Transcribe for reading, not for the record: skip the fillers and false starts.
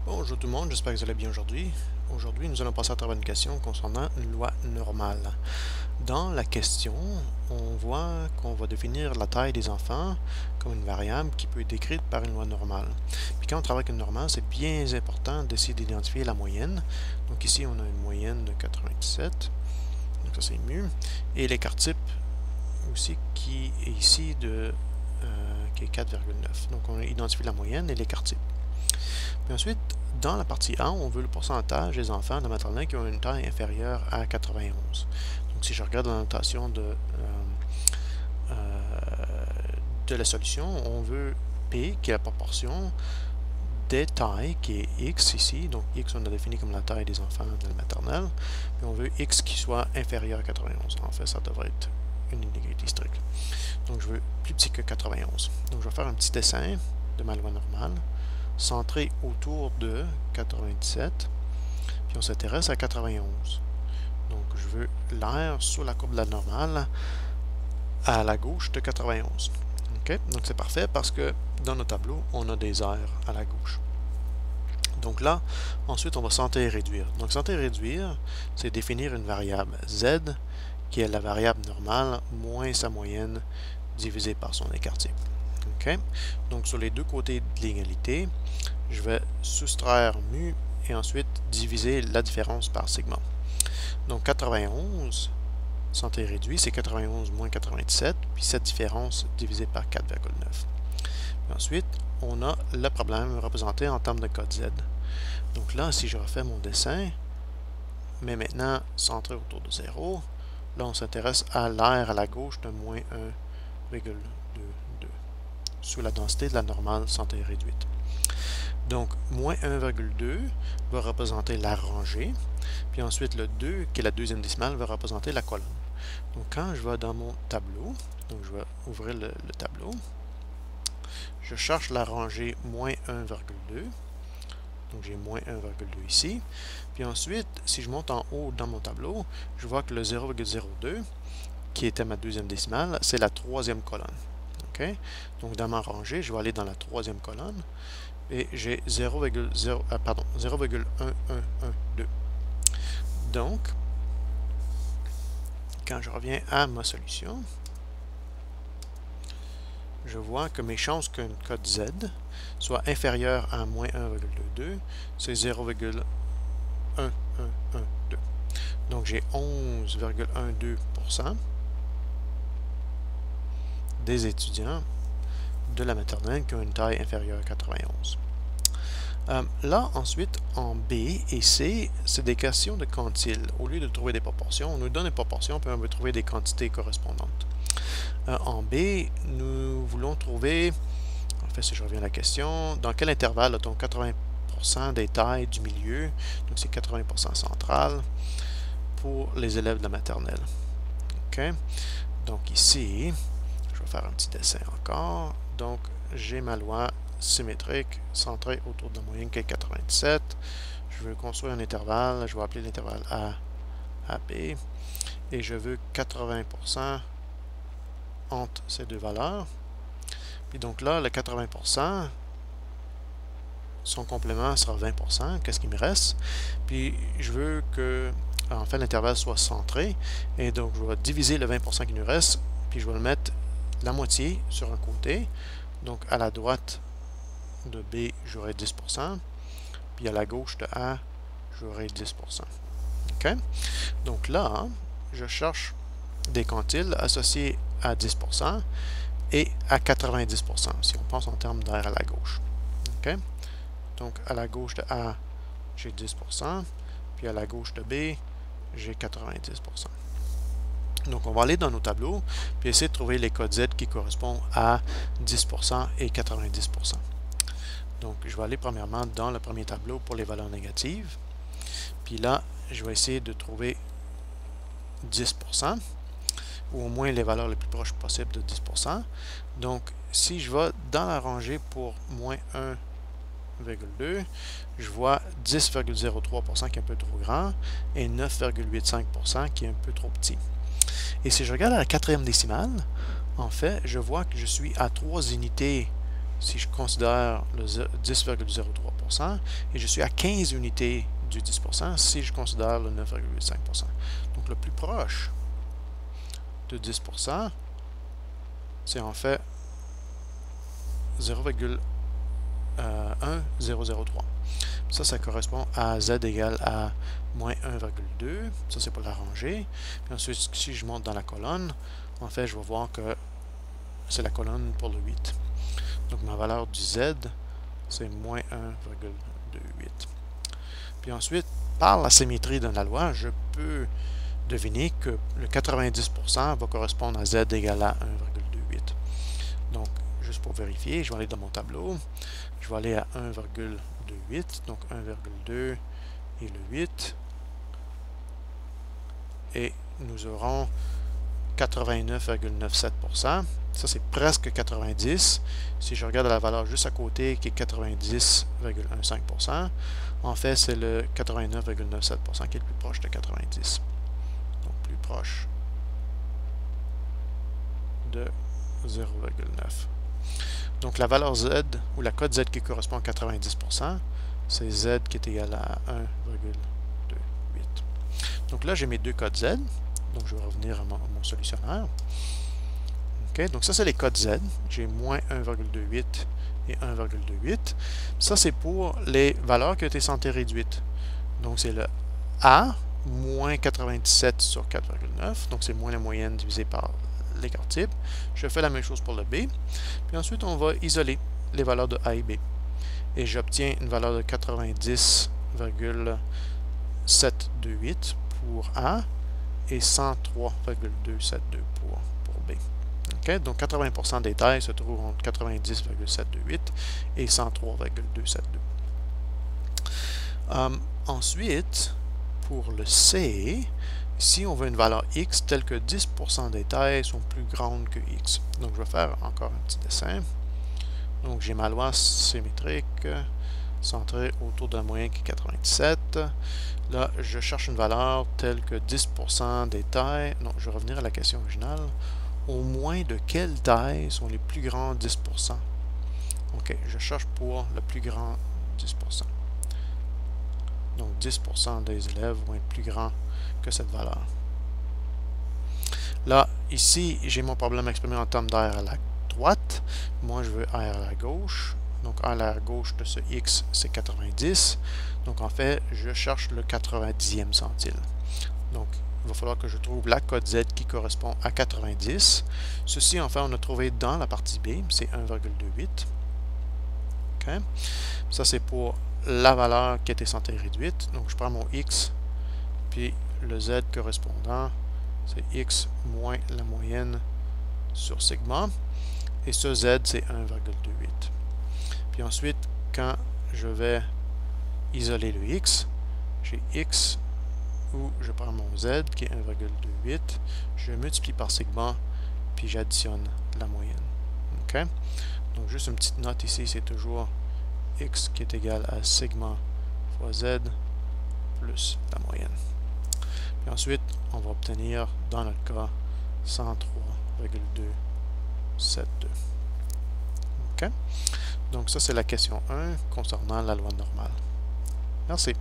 Bonjour tout le monde, j'espère que vous allez bien aujourd'hui. Aujourd'hui, nous allons passer à travers une question concernant une loi normale. Dans la question, on voit qu'on va définir la taille des enfants comme une variable qui peut être décrite par une loi normale. Puis quand on travaille avec une normale, c'est bien important d'essayer d'identifier la moyenne. Donc ici, on a une moyenne de 97, donc ça c'est mieux. Et l'écart type aussi qui est ici qui est 4,9. Donc on identifie la moyenne et l'écart type. Puis ensuite, dans la partie A, on veut le pourcentage des enfants de maternelle qui ont une taille inférieure à 91. Donc si je regarde la notation de la solution, on veut P, qui est la proportion des tailles, qui est X ici. Donc X, on a défini comme la taille des enfants de la maternelle. Puis on veut X qui soit inférieur à 91. En fait, ça devrait être une inégalité stricte. Donc je veux plus petit que 91. Donc je vais faire un petit dessin de ma loi normale, centré autour de 97, puis on s'intéresse à 91. Donc je veux l'aire sur la courbe de la normale à la gauche de 91. Okay? Donc c'est parfait parce que dans nos tableaux, on a des aires à la gauche. Donc là, ensuite, on va centrer et réduire. Donc centrer et réduire, c'est définir une variable z, qui est la variable normale moins sa moyenne divisée par son écart type. Okay? Donc sur les deux côtés de l'égalité, je vais soustraire mu et ensuite diviser la différence par sigma. Donc 91, centré réduit, c'est 91 moins 97, puis cette différence divisée par 4,9. Ensuite, on a le problème représenté en termes de code Z. Donc là, si je refais mon dessin, mais maintenant centré autour de 0, là on s'intéresse à l'aire à la gauche de moins 1,22 sous la densité de la normale centrée réduite. Donc, moins 1,2 va représenter la rangée, puis ensuite le 2, qui est la deuxième décimale, va représenter la colonne. Donc, quand je vais dans mon tableau, donc je vais ouvrir le tableau, je cherche la rangée moins 1,2, donc j'ai moins 1,2 ici, puis ensuite, si je monte en haut dans mon tableau, je vois que le 0,02, qui était ma deuxième décimale, c'est la troisième colonne. Okay? Donc, dans ma rangée, je vais aller dans la troisième colonne, et j'ai 0,1112. Donc, quand je reviens à ma solution, je vois que mes chances qu'un code Z soit inférieur à moins 1,22, c'est 0,1112. Donc, j'ai 11,12% des étudiants de la maternelle qui ont une taille inférieure à 91. Là, ensuite, en B et C, c'est des questions de quantiles. Au lieu de trouver des proportions, on nous donne des proportions, puis on veut trouver des quantités correspondantes. En B, nous voulons trouver, en fait, si je reviens à la question, dans quel intervalle a-t-on 80% des tailles du milieu, donc c'est 80% central, pour les élèves de la maternelle. Okay? Donc ici, je vais faire un petit dessin encore. Donc, j'ai ma loi symétrique centrée autour de la moyenne qui est 97. Je veux construire un intervalle. Je vais appeler l'intervalle A, AB. Et je veux 80% entre ces deux valeurs. Puis donc là, le 80%, son complément sera 20%. Qu'est-ce qui me reste? Puis je veux que, en fait, l'intervalle soit centré. Et donc, je vais diviser le 20% qui nous reste. Puis je vais le mettre la moitié sur un côté. Donc, à la droite de B, j'aurai 10%. Puis à la gauche de A, j'aurai 10%. OK? Donc là, je cherche des quantiles associés à 10% et à 90%, si on pense en termes d'aire à la gauche. OK? Donc, à la gauche de A, j'ai 10%. Puis à la gauche de B, j'ai 90%. Donc, on va aller dans nos tableaux, puis essayer de trouver les codes Z qui correspondent à 10% et 90%. Donc, je vais aller premièrement dans le premier tableau pour les valeurs négatives. Puis là, je vais essayer de trouver 10%, ou au moins les valeurs les plus proches possibles de 10%. Donc, si je vais dans la rangée pour moins 1,2, je vois 10,03% qui est un peu trop grand et 9,85% qui est un peu trop petit. Et si je regarde à la quatrième décimale, en fait, je vois que je suis à 3 unités si je considère le 10,03%, et je suis à 15 unités du 10% si je considère le 9,5%. Donc le plus proche de 10%, c'est en fait 0,1003. Ça correspond à z égale à moins 1,2. Ça, c'est pour la rangée. Puis ensuite, si je monte dans la colonne, en fait, je vais voir que c'est la colonne pour le 8. Donc, ma valeur du z, c'est moins 1,28. Puis ensuite, par la symétrie de la loi, je peux deviner que le 90% va correspondre à z égale à 1,28. Donc, juste pour vérifier, je vais aller dans mon tableau. Je vais aller à 1,28, donc 1,2 et le 8. Et nous aurons 89,97%. Ça, c'est presque 90. Si je regarde la valeur juste à côté, qui est 90,15%, en fait, c'est le 89,97% qui est le plus proche de 90. Donc, plus proche de 0,9. Donc, la valeur Z, ou la cote Z qui correspond à 90%, c'est Z qui est égal à 1,28. Donc là, j'ai mes deux codes Z. Donc, je vais revenir à mon solutionnaire. OK, donc ça, c'est les codes Z. J'ai moins 1,28 et 1,28. Ça, c'est pour les valeurs qui ont été santé réduites. Donc, c'est le A, moins 97 sur 4,9. Donc, c'est moins la moyenne divisée par l'écart type. Je fais la même chose pour le B. Puis ensuite, on va isoler les valeurs de A et B. Et j'obtiens une valeur de 90,728 pour A et 103,272 pour B. Okay? Donc 80% des tailles se trouvent entre 90,728 et 103,272. Ensuite, pour le C, si on veut une valeur X telle que 10% des tailles sont plus grandes que X. Donc je vais faire encore un petit dessin. Donc j'ai ma loi symétrique centrée autour de la moyenne qui est 97. Là, je cherche une valeur telle que 10% des tailles. Non, je vais revenir à la question originale. Au moins de quelles tailles sont les plus grands 10%? OK, je cherche pour le plus grand 10%. Donc 10% des élèves vont être plus grands que cette valeur. Là, ici, j'ai mon problème exprimé en termes d'air à la droite. Moi, je veux R à la gauche. Donc, R à la gauche de ce X, c'est 90. Donc, en fait, je cherche le 90e centile. Donc, il va falloir que je trouve la cote Z qui correspond à 90. Ceci, en fait, on a trouvé dans la partie B, c'est 1,28. Okay. Ça, c'est pour la valeur qui était santé réduite. Donc, je prends mon X, puis le Z correspondant, c'est X moins la moyenne sur sigma. Et ce Z, c'est 1,28. Puis ensuite, quand je vais isoler le X, j'ai X où je prends mon Z qui est 1,28, je multiplie par sigma, puis j'additionne la moyenne. OK? Donc, juste une petite note ici, c'est toujours X qui est égal à sigma fois Z plus la moyenne. Puis ensuite, on va obtenir, dans notre cas, 103,272. OK? Donc, ça, c'est la question 1 concernant la loi normale. Merci.